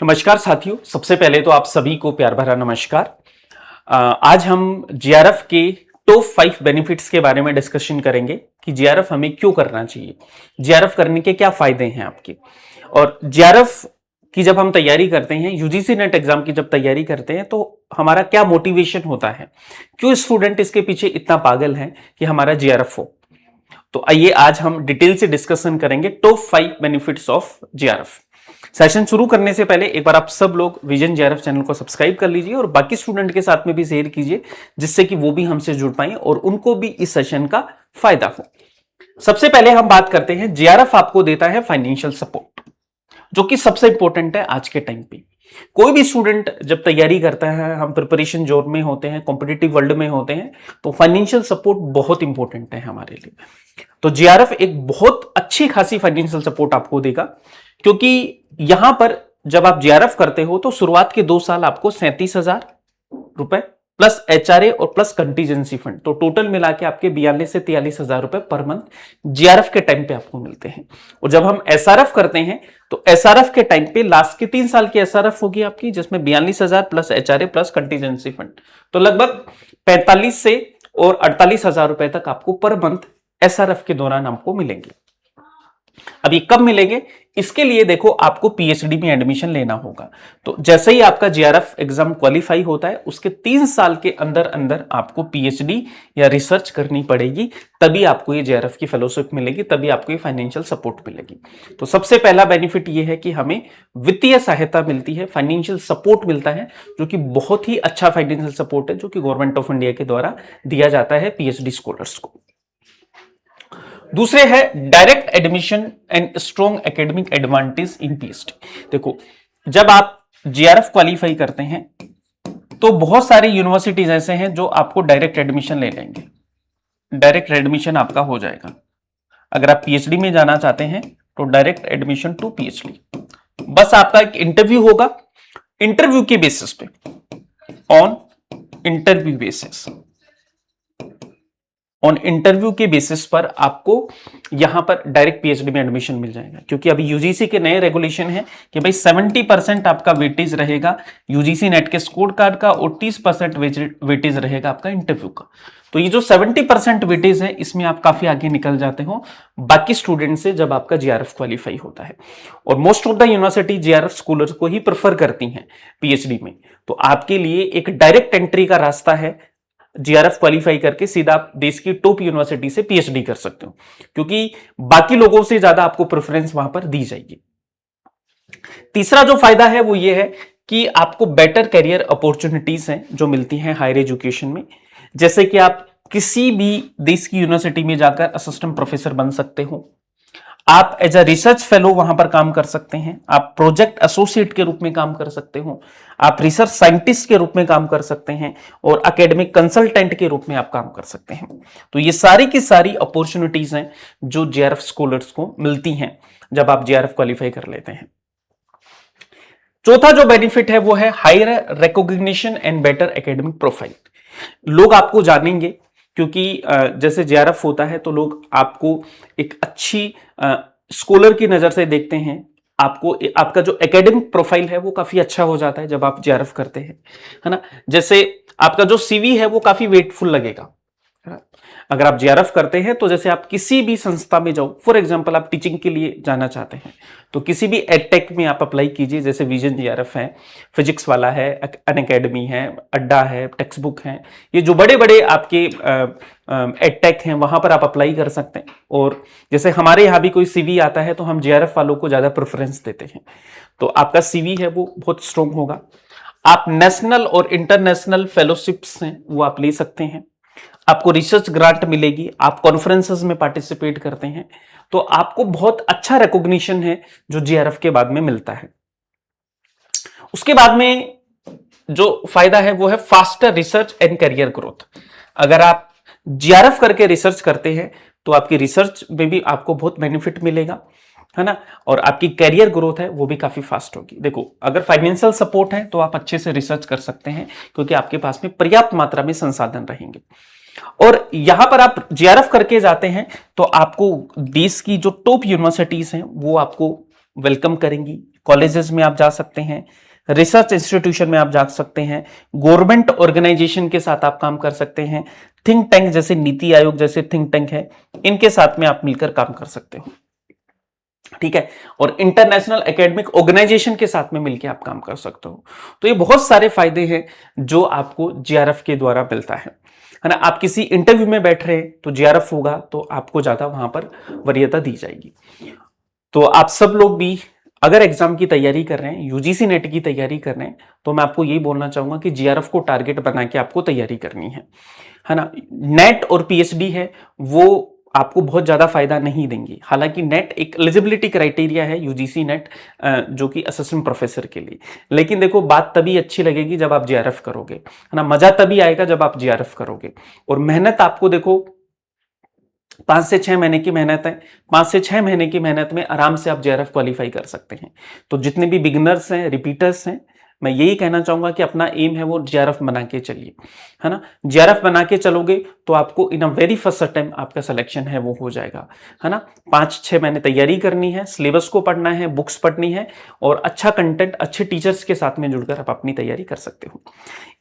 नमस्कार साथियों, सबसे पहले तो आप सभी को प्यार भरा नमस्कार। आज हम जीआरएफ के टॉप 5 बेनिफिट्स के बारे में डिस्कशन करेंगे कि जीआरएफ हमें क्यों करना चाहिए, जीआरएफ करने के क्या फायदे हैं आपके। और जीआरएफ की जब हम तैयारी करते हैं, यूजीसी नेट एग्जाम की जब तैयारी करते हैं, तो हमारा क्या मोटिवेशन होता है, क्यों स्टूडेंट इसके पीछे इतना पागल है कि हमारा जीआरएफ हो। तो आइए आज हम डिटेल से डिस्कशन करेंगे top 5 benefits of GRF. Session शुरू करने से पहले एक बार आप सब लोग विजन जीआरएफ चैनल को सब्सक्राइब कर लीजिए और बाकी स्टूडेंट के साथ में भी शेयर कीजिए, जिससे कि वो भी हमसे जुड़ पाए और उनको भी इस सेशन का फायदा हो। सबसे पहले हम बात करते हैं, जीआरएफ आपको देता है फाइनेंशियल सपोर्ट, जो कि सबसे इंपॉर्टेंट है आज के टाइम पे। कोई भी स्टूडेंट जब तैयारी करता है, हम प्रिपरेशन जोन में होते हैं, कॉम्पिटिटिव वर्ल्ड में होते हैं, तो फाइनेंशियल सपोर्ट बहुत इंपॉर्टेंट है हमारे लिए। तो जीआरएफ एक बहुत अच्छी खासी फाइनेंशियल सपोर्ट आपको देगा, क्योंकि यहां पर जब आप जीआरएफ करते हो तो शुरुआत के 2 साल आपको 37,000 रुपए प्लस एचआरए और प्लस कंटीजेंसी फंड, तो टोटल मिला के आपके 42 से 43,000 रुपए पर मंथ जीआरएफ के टाइम पे आपको मिलते हैं। और जब हम एसआरएफ करते हैं तो एसआरएफ के टाइम पे लास्ट के 3 साल की एसआरएफ होगी आपकी, जिसमें 42,000 plus HRA plus contingency fund, तो लगभग 45 से और 48,000 रुपए तक आपको पर मंथ एसआरएफ के दौरान आपको मिलेंगे। अब ये कब मिलेंगे, इसके लिए देखो आपको पीएचडी में एडमिशन लेना होगा। तो जैसे ही आपका जीआरएफ एग्जाम क्वालिफाई होता है, उसके 3 साल के अंदर अंदर आपको पीएचडी या रिसर्च करनी पड़ेगी, तभी आपको ये जीआरएफ की फेलोशिप मिलेगी, तभी आपको ये फाइनेंशियल सपोर्ट मिलेगी। तो सबसे पहला बेनिफिट ये है कि हमें वित्तीय सहायता मिलती है, फाइनेंशियल सपोर्ट मिलता है, जो कि बहुत ही अच्छा फाइनेंशियल सपोर्ट है, जो कि गवर्नमेंट ऑफ इंडिया के द्वारा दिया जाता है पीएचडी स्कॉलर्स को। दूसरे है direct admission and strong academic advantage in PhD. देखो, जब आप जीआरएफ क्वालिफाई करते हैं तो बहुत सारी यूनिवर्सिटीज ऐसे हैं जो आपको डायरेक्ट एडमिशन ले लेंगे, डायरेक्ट एडमिशन आपका हो जाएगा। अगर आप पीएचडी में जाना चाहते हैं तो डायरेक्ट एडमिशन टू पीएचडी, बस आपका एक इंटरव्यू होगा, इंटरव्यू के बेसिस पे, on interview basis, on interview के बेसिस पर आपको यहां पर डायरेक्ट पीएचडी में एडमिशन मिल जाएगा। क्योंकि अभी यूजीसी के नए रेगुलेशन है कि भाई 70% आपका वेटेज रहेगा यूजीसी नेट के स्कोर कार्ड का और 30% वेटेज रहेगा आपका इंटरव्यू का। तो ये जो 70% वेटेज है, इसमें आप काफी आगे निकल जाते हो बाकी स्टूडेंट से जब आपका जीआरएफ क्वालिफाई होता है। और most of the university GRF scholars को ही प्रेफर करती हैं पीएचडी में। तो आपके लिए एक डायरेक्ट एंट्री का रास्ता है, जीआरएफ क्वालिफाई करके सीधा आप देश की टॉप यूनिवर्सिटी से पीएचडी कर सकते हो, क्योंकि बाकी लोगों से ज्यादा आपको प्रेफरेंस वहां पर दी जाएगी। तीसरा जो फायदा है वो ये है कि आपको बेटर करियर अपॉर्चुनिटीज हैं जो मिलती हैं हायर एजुकेशन में। जैसे कि आप किसी भी देश की यूनिवर्सिटी में जाकर असिस्टेंट प्रोफेसर बन सकते हो, आप एज अ रिसर्च फेलो वहां पर काम कर सकते हैं, आप प्रोजेक्ट एसोसिएट के रूप में काम कर सकते हो, आप रिसर्च साइंटिस्ट के रूप में काम कर सकते हैं और एकेडमिक कंसल्टेंट के रूप में आप काम कर सकते हैं। तो ये सारी की सारी अपॉर्चुनिटीज हैं जो जीआरएफ स्कॉलर्स को मिलती हैं जब आप जीआरएफ क्वालिफाई कर लेते हैं। चौथा जो बेनिफिट है वो है higher recognition and better academic profile. लोग आपको जानेंगे, क्योंकि जैसे जीआरएफ होता है तो लोग आपको एक अच्छी स्कॉलर की नजर से देखते हैं, आपको आपका जो एकेडमिक प्रोफाइल है वो काफी अच्छा हो जाता है जब आप जीआरएफ करते हैं, है ना। जैसे आपका जो सीवी है वो काफी वेटफुल लगेगा, है ना। अगर आप जीआरएफ करते हैं तो जैसे आप किसी भी संस्था में जाओ, फॉर एग्जांपल आप टीचिंग के लिए जाना चाहते हैं तो किसी भी एडटेक में आप अप्लाई कीजिए, जैसे विजन जीआरएफ है, फिजिक्स वाला है, अनअकैडमी है, अड्डा है, टेक्स्ट बुक है, ये जो बड़े बड़े आपके एडटेक हैं वहां पर आप अप्लाई कर सकते हैं। और जैसे हमारे यहाँ भी कोई सीवी आता है तो हम जीआरएफ वालों को ज्यादा प्रेफरेंस देते हैं, तो आपका सीवी है वो बहुत स्ट्रॉन्ग होगा। आप नेशनल और इंटरनेशनल फेलोशिप्स हैं वो आप ले सकते हैं, आपको रिसर्च ग्रांट मिलेगी, आप कॉन्फ्रेंसेस में पार्टिसिपेट करते हैं, तो आपको बहुत अच्छा रिकॉग्निशन है जो जीआरएफ के बाद में मिलता है। उसके बाद में जो फायदा है वो है faster research and career growth. अगर आप जीआरएफ करके रिसर्च करते हैं तो आपकी रिसर्च में भी आपको बहुत बेनिफिट मिलेगा, है ना, और आपकी कैरियर ग्रोथ है वो भी काफी फास्ट होगी। देखो, अगर फाइनेंशियल सपोर्ट है तो आप अच्छे से रिसर्च कर सकते हैं, क्योंकि आपके पास में पर्याप्त मात्रा में संसाधन रहेंगे। और यहां पर आप जीआरएफ करके जाते हैं तो आपको देश की जो टॉप यूनिवर्सिटीज हैं वो आपको वेलकम करेंगी। कॉलेजेस में आप जा सकते हैं, रिसर्च इंस्टीट्यूशन में आप जा सकते हैं, गवर्नमेंट ऑर्गेनाइजेशन के साथ आप काम कर सकते हैं, थिंक टैंक जैसे नीति आयोग जैसे थिंक टैंक है, इनके साथ में आप मिलकर काम कर सकते हो, ठीक है। और इंटरनेशनल एकेडमिक ऑर्गेनाइजेशन के साथ में मिलकर आप काम कर सकते हो। तो ये बहुत सारे फायदे हैं जो आपको जीआरएफ के द्वारा मिलता है ना। आप किसी इंटरव्यू में बैठ रहे हैं तो जीआरएफ होगा तो आपको ज्यादा वहां पर वरीयता दी जाएगी। तो आप सब लोग भी अगर एग्जाम की तैयारी कर रहे हैं, यूजीसी नेट की तैयारी कर रहे हैं, तो मैं आपको यही बोलना चाहूंगा कि जीआरएफ को टारगेट बना के आपको तैयारी करनी है ना। नेट और पीएचडी है वो आपको बहुत ज्यादा फायदा नहीं देंगी। हालांकि नेट एक एलिजिबिलिटी क्राइटेरिया है यूजीसी नेट, जो कि असिस्टेंट प्रोफेसर के लिए। लेकिन देखो बात तभी अच्छी लगेगी जब आप जीआरएफ करोगे, है ना। मजा तभी आएगा जब आप जीआरएफ करोगे। और मेहनत आपको देखो 5 से 6 महीने की मेहनत है, 5 से 6 महीने की मेहनत में आराम से आप जेआरएफ क्वालिफाई कर सकते हैं। तो जितने भी बिगनर्स हैं, रिपीटर्स हैं, मैं यही कहना चाहूंगा कि अपना एम है वो जेआरएफ बना के चलिए, है ना। जेआरएफ बना के चलोगे तो आपको इन अ वेरी फर्स्ट अटेम्प्ट आपका सिलेक्शन है वो हो जाएगा, है ना। 5-6 महीने तैयारी करनी है, सिलेबस को पढ़ना है, बुक्स पढ़नी है और अच्छा कंटेंट अच्छे टीचर्स के साथ में जुड़कर आप अपनी तैयारी कर सकते हो।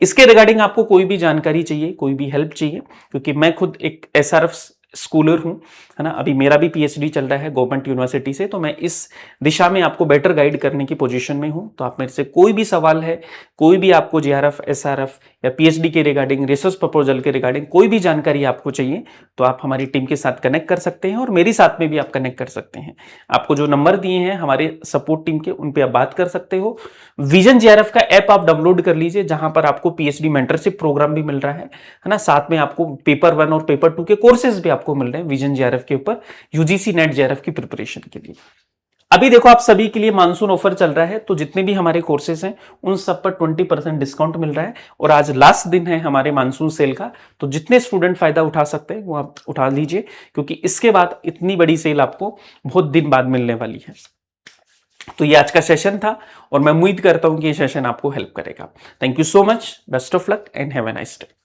इसके रिगार्डिंग आपको कोई भी जानकारी चाहिए, कोई भी हेल्प चाहिए, क्योंकि मैं खुद एक एसआरएफ स्कूलर हूं, है ना। अभी मेरा भी पीएचडी चल रहा है गवर्नमेंट यूनिवर्सिटी से, तो मैं इस दिशा में आपको बेटर गाइड करने की पोजीशन में हूं। तो आप मेरे से कोई भी सवाल है, कोई भी आपको जीआरएफ, एसआरएफ या पीएचडी के रिगार्डिंग, रिसर्च प्रपोजल के रिगार्डिंग कोई भी जानकारी आपको चाहिए तो आप हमारी टीम के साथ कनेक्ट कर सकते हैं और मेरे साथ में भी आप कनेक्ट कर सकते हैं। आपको जो नंबर दिए हैं हमारे सपोर्ट टीम के, उन पे आप बात कर सकते हो। विजन जीआरएफ का ऐप आप डाउनलोड कर लीजिए, जहां पर आपको पीएचडी मेंटरशिप प्रोग्राम भी मिल रहा है ना। साथ में आपको पेपर 1 और पेपर 2 के कोर्सेज भी आपको मिल रहे हैं विजन जीआरएफ के ऊपर, यूजीसी नेट जीआरएफ की प्रिपरेशन के लिए। अभी देखो आप सभी के लिए मानसून ऑफर चल रहा है, तो जितने भी हमारे कोर्सेज हैं उन सब पर 20% डिस्काउंट मिल रहा है और आज लास्ट दिन है हमारे मानसून सेल का। तो जितने स्टूडेंट फायदा उठा सकते हैं वो आप उठा लीजिए, क्योंकि इसके बाद इतनी बड़ी सेल आपको बहुत दिन बाद मिलने वाली है। तो ये आज का सेशन था और मैं उम्मीद करता हूं कि ये सेशन आपको हेल्प करेगा। Thank you so much, best of luck and have a nice day.